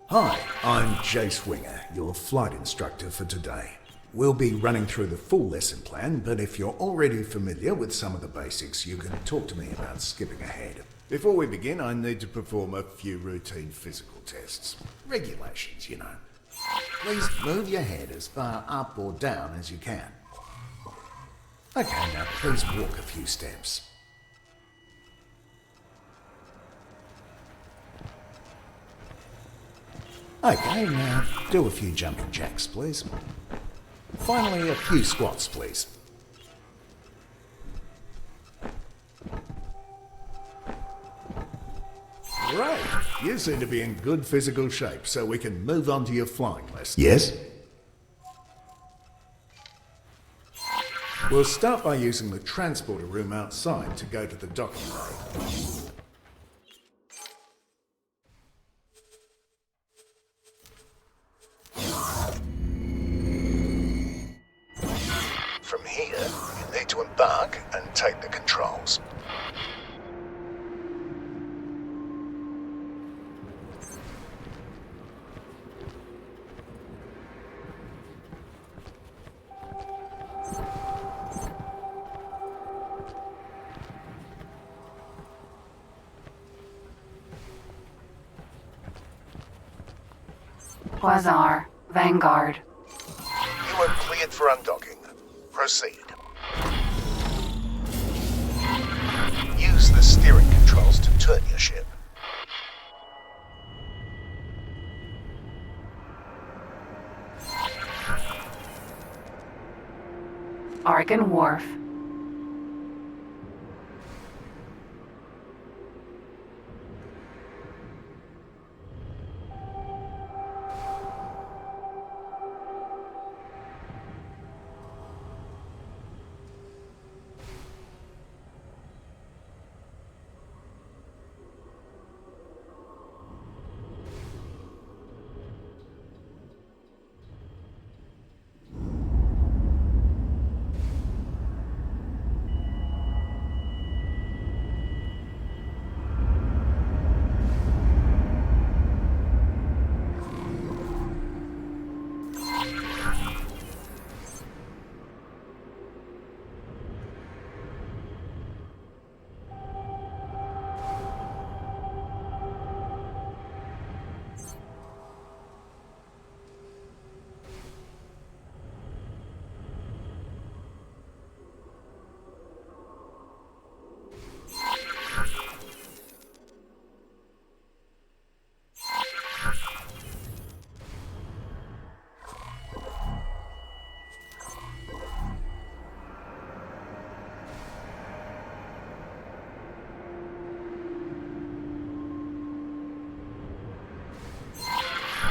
Hi, I'm Jace Winger, your flight instructor for today. We'll be running through the full lesson plan, but if you're already familiar with some of the basics, you can talk to me about skipping ahead. Before we begin, I need to perform a few routine physical tests. Regulations, you know. Please move your head as far up or down as you can. Okay, now please walk a few steps. Okay, now do a few jumping jacks, please. Finally, a few squats, please. Great! You seem to be in good physical shape, so we can move on to your flying lesson. Yes? We'll start by using the transporter room outside to go to the docking bay. From here, you need to embark and take the controls. Quasar, Vanguard. You are cleared for undocking. Proceed. Use the steering controls to turn your ship. Argon Wharf.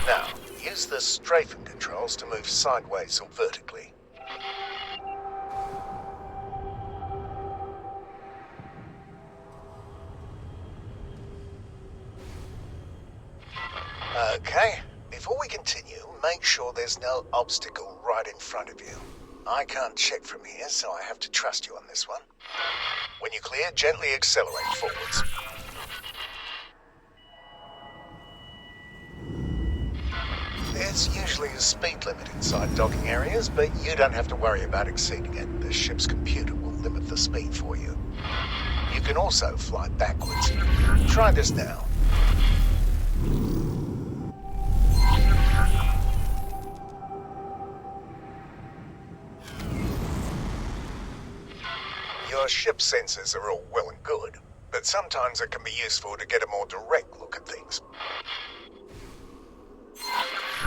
Now, use the strafing controls to move sideways or vertically. Okay, before we continue, make sure there's no obstacle right in front of you. I can't check from here, so I have to trust you on this one. When you clear, gently accelerate forwards. There's usually a speed limit inside docking areas, but you don't have to worry about exceeding it. The ship's computer will limit the speed for you. You can also fly backwards. Try this now. Your ship sensors are all well and good, but sometimes it can be useful to get a more direct look at things.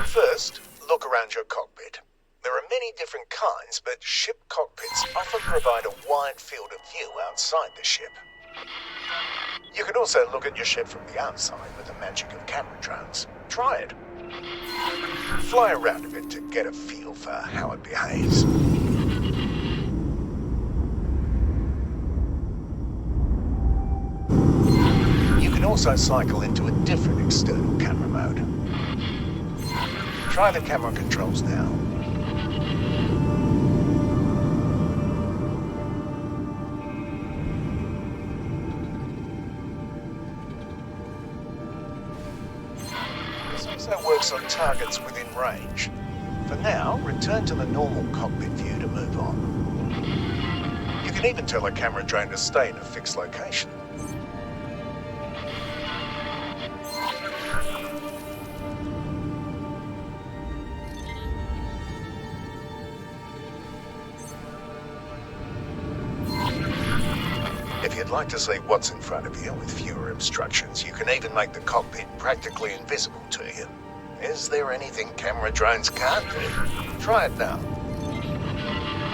First, look around your cockpit. There are many different kinds, but ship cockpits often provide a wide field of view outside the ship. You can also look at your ship from the outside with the magic of camera drones. Try it. Fly around a bit to get a feel for how it behaves. You can also cycle into a different external camera mode. Try the camera controls now. also works on targets within range. For now, return to the normal cockpit view to move on. You can even tell a camera drone to stay in a fixed location. If you'd like to see what's in front of you with fewer obstructions, you can even make the cockpit practically invisible to you. Is there anything camera drones can't do? Try it now.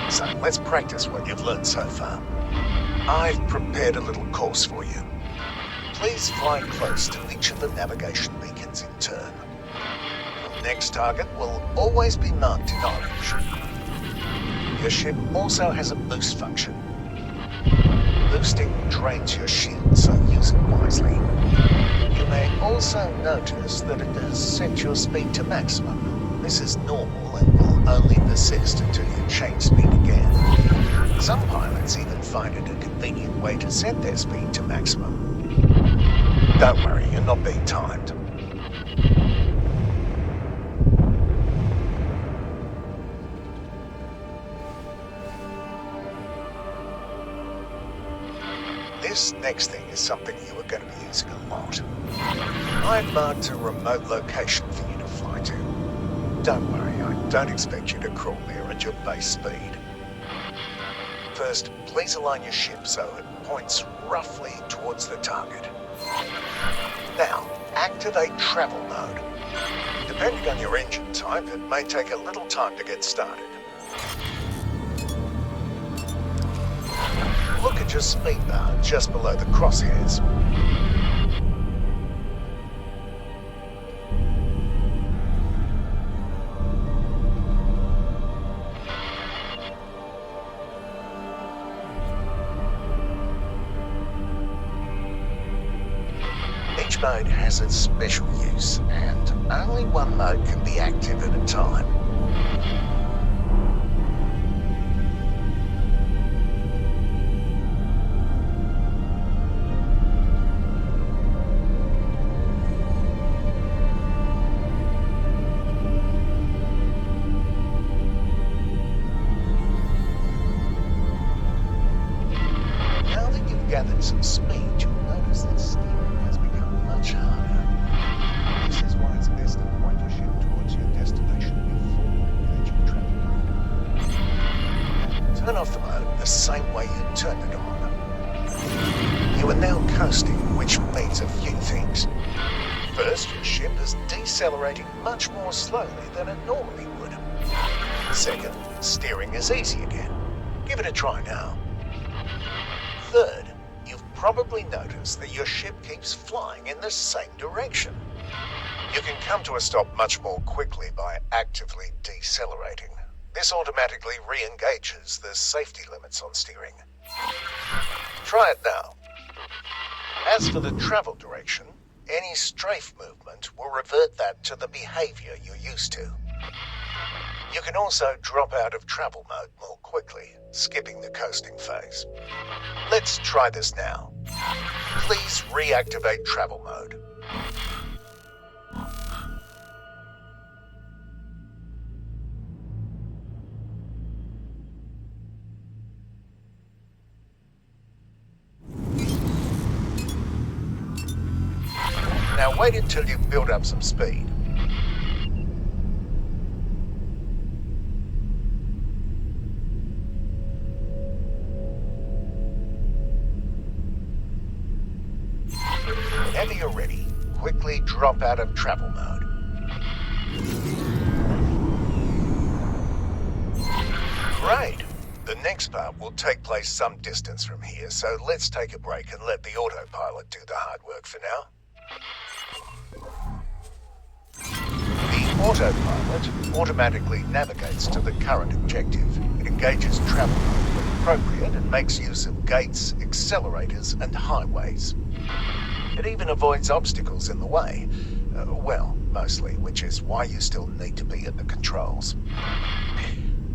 So let's practice what you've learned so far. I've prepared a little course for you. Please fly close to each of the navigation beacons in turn. Your next target will always be marked in orange. Your ship also has a boost function. Boosting drains your shield, so use it wisely. You may also notice that it has set your speed to maximum. This is normal and will only persist until you change speed again. Some pilots even find it a convenient way to set their speed to maximum. Don't worry, you're not being timed. This next thing is something you are going to be using a lot. I've marked a remote location for you to fly to. Don't worry, I don't expect you to crawl there at your base speed. First, please align your ship so it points roughly towards the target. Now, activate travel mode. Depending on your engine type, it may take a little time to get started. Look at your speed bar just below the crosshairs. Each mode has its special use, and only one mode can be active at a time. Gathered some speed, you'll notice that steering has become much harder. This is why it's best to point your ship towards your destination before engaging travel mode. Turn off the mode the same way you turned it on. You are now coasting, which means a few things. First, your ship is decelerating much more slowly than it normally would. Second, steering is easy again. Give it a try now. Third, you've probably noticed that your ship keeps flying in the same direction. You can come to a stop much more quickly by actively decelerating. This automatically re-engages the safety limits on steering. Try it now. As for the travel direction, any strafe movement will revert that to the behavior you're used to. You can also drop out of travel mode more quickly, skipping the coasting phase. Let's try this now. Please reactivate travel mode. Now wait until you've built up some speed. Whenever you're ready, quickly drop out of travel mode. Great! The next part will take place some distance from here, so let's take a break and let the autopilot do the hard work for now. The autopilot automatically navigates to the current objective. It engages travel mode when appropriate and makes use of gates, accelerators, and highways. It even avoids obstacles in the way. Well, mostly, which is why you still need to be at the controls.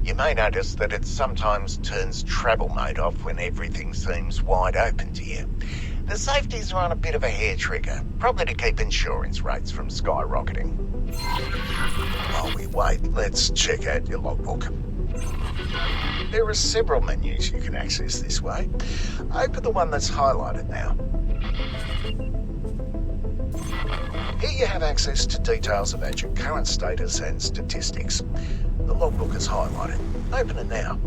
You may notice that it sometimes turns travel mode off when everything seems wide open to you. The safeties are on a bit of a hair trigger, probably to keep insurance rates from skyrocketing. While we wait, let's check out your logbook. There are several menus you can access this way. Open the one that's highlighted now. Here you have access to details about your current status and statistics. The logbook is highlighted. Open it now.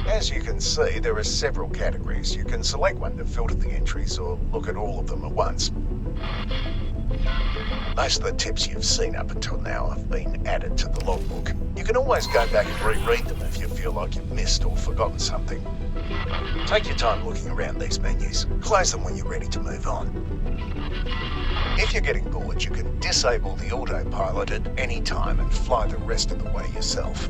As you can see, there are several categories. You can select one to filter the entries or look at all of them at once. Most of the tips you've seen up until now have been added to the logbook. You can always go back and reread them if you feel like you've missed or forgotten something. Take your time looking around these menus. Close them when you're ready to move on. If you're getting bored, you can disable the autopilot at any time and fly the rest of the way yourself.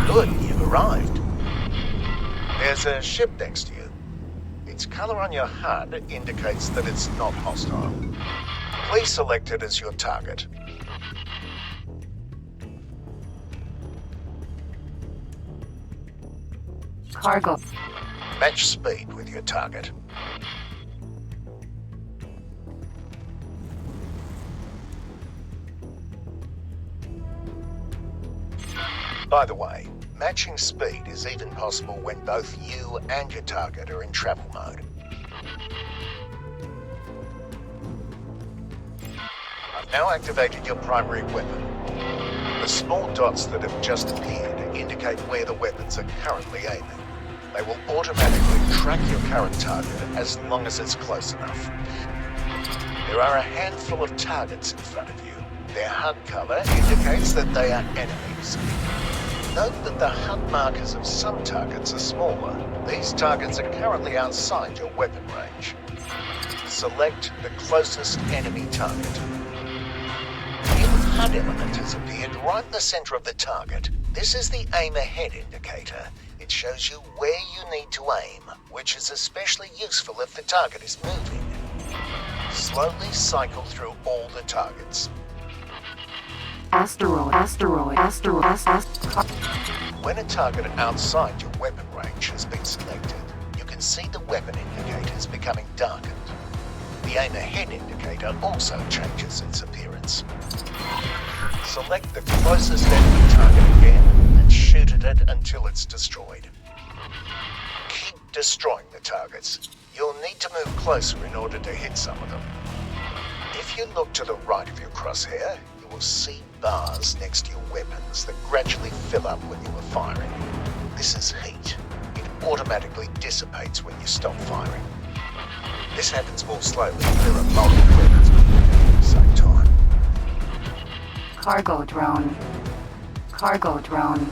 Good, you've arrived. There's a ship next to you. Its colour on your HUD indicates that it's not hostile. Please select it as your target. Cargo. Match speed with your target. By the way, matching speed is even possible when both you and your target are in travel mode. I've now activated your primary weapon. The small dots that have just appeared indicate where the weapons are currently aiming. They will automatically track your current target as long as it's close enough. There are a handful of targets in front of you. Their HUD colour indicates that they are enemies. Note that the HUD markers of some targets are smaller. These targets are currently outside your weapon range. Select the closest enemy target. A new HUD element has appeared right in the center of the target. This is the aim ahead indicator. It shows you where you need to aim, which is especially useful if the target is moving. Slowly cycle through all the targets. Asteroid. When a target outside your weapon range has been selected, you can see the weapon indicators becoming darkened. The aim ahead indicator also changes its appearance. Select the closest enemy target again and shoot at it until it's destroyed. Keep destroying the targets. You'll need to move closer in order to hit some of them. If you look to the right of your crosshair, you will see bars next to your weapons that gradually fill up when you are firing. This is heat. It automatically dissipates when you stop firing. This happens more slowly if there are multiple weapons moving at the same time. Cargo drone. Cargo drone.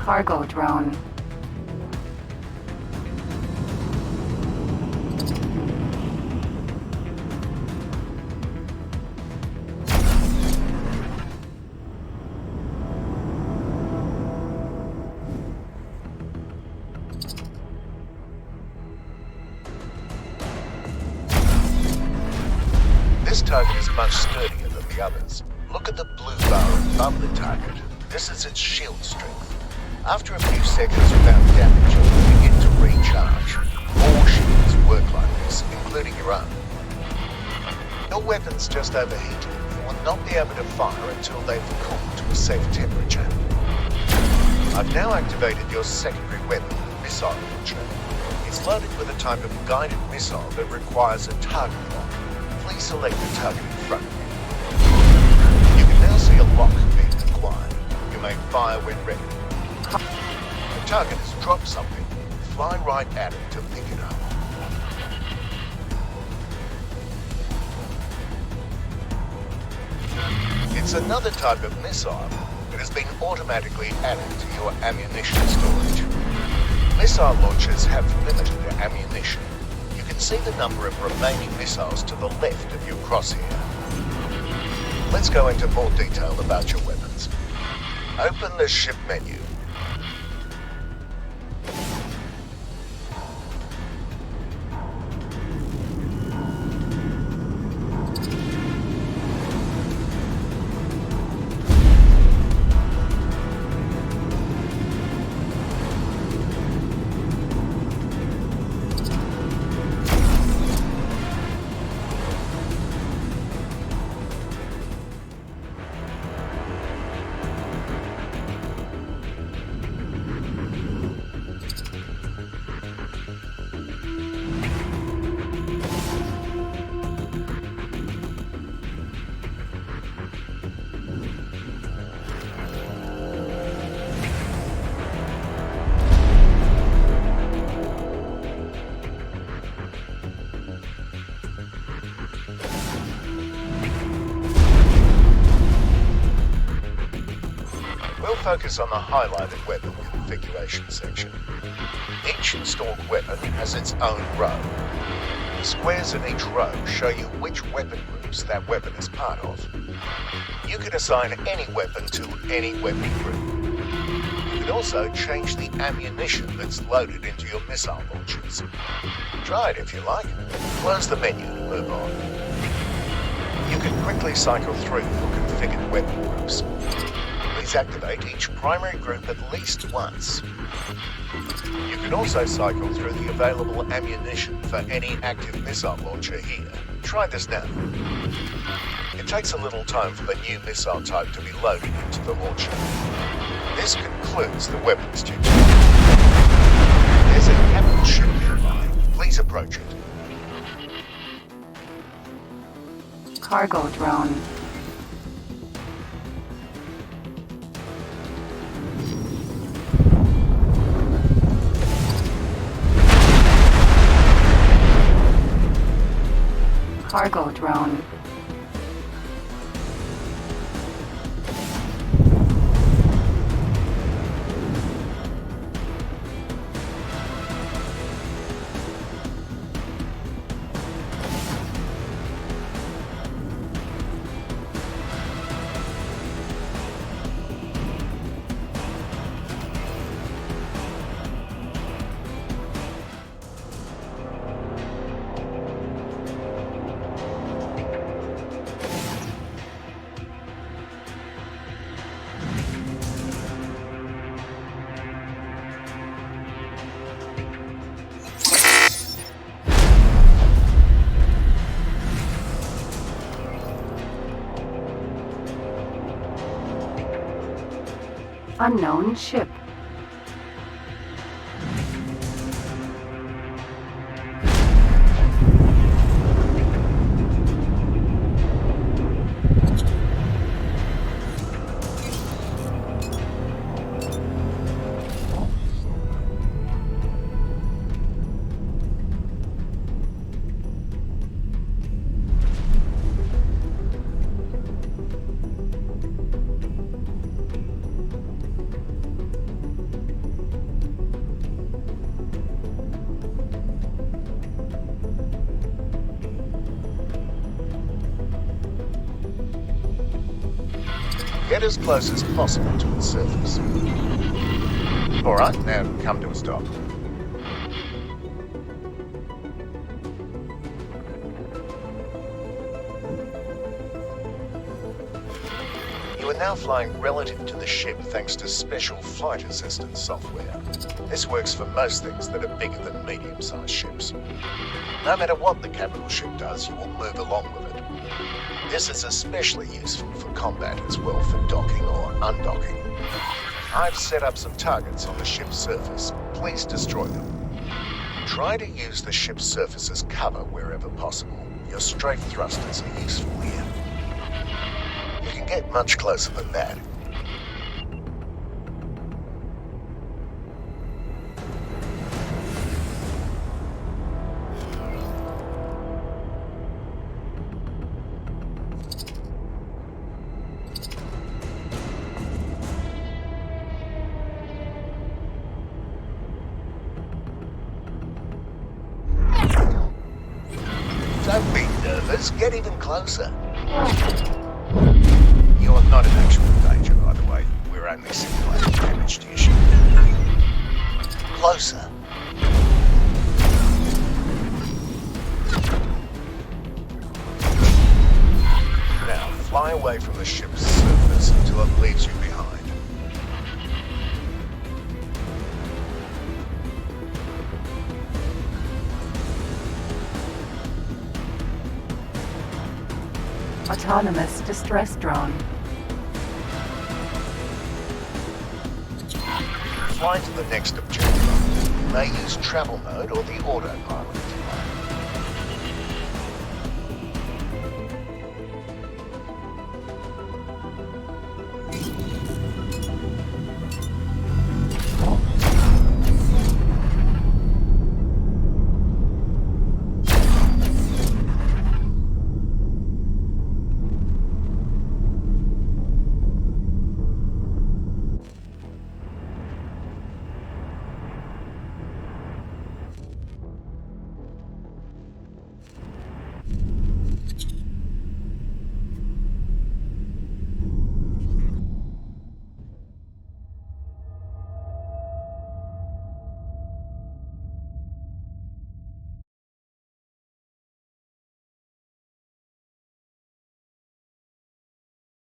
Cargo drone. This target is much sturdier than the others. Look at the blue bar above the target. This is its shield strength. After a few seconds without damage, it will begin to recharge. All shields work like this, including your own. Your weapon's just overheated. You will not be able to fire until they've cooled to a safe temperature. I've now activated your secondary weapon missile launcher. It's loaded with a type of guided missile that requires a target lock. Please select the target in front of you. You can now see a lock being acquired. You may fire when ready. The target has dropped something. Fly right at it to pick it up. It's another type of missile that has been automatically added to your ammunition storage. Missile launchers have limited ammunition. You can see the number of remaining missiles to the left of your crosshair. Let's go into more detail about your weapons. Open the ship menu. Focus on the highlighted weapon configuration section. Each installed weapon has its own row. The squares in each row show you which weapon groups that weapon is part of. You can assign any weapon to any weapon group. You can also change the ammunition that's loaded into your missile launchers. Try it if you like. Close the menu to move on. You can quickly cycle through your configured weapon groups. Please activate each primary group at least once. You can also cycle through the available ammunition for any active missile launcher here. Try this now. It takes a little time for the new missile type to be loaded into the launcher. This concludes the weapons tutorial. There's a capital ship nearby. Please approach it. Cargo drone. Cargo drone. Unknown ship. Get as close as possible to its surface. Alright, now come to a stop. You are now flying relative to the ship thanks to special flight assistance software. This works for most things that are bigger than medium-sized ships. No matter what the capital ship does, you will move along with it. This is especially useful for combat as well for docking or undocking. I've set up some targets on the ship's surface. please destroy them. Try to use the ship's surface as cover wherever possible. Your strafe thrusters are useful here. You can get much closer than that. Don't be nervous, get even closer. You're not in actual danger, by the way. We're only simulating damage to your ship. Closer. Now, fly away from the ship's surface until it leaves you behind. Autonomous distress drone. Fly to the next objective. You may use travel mode or the autopilot.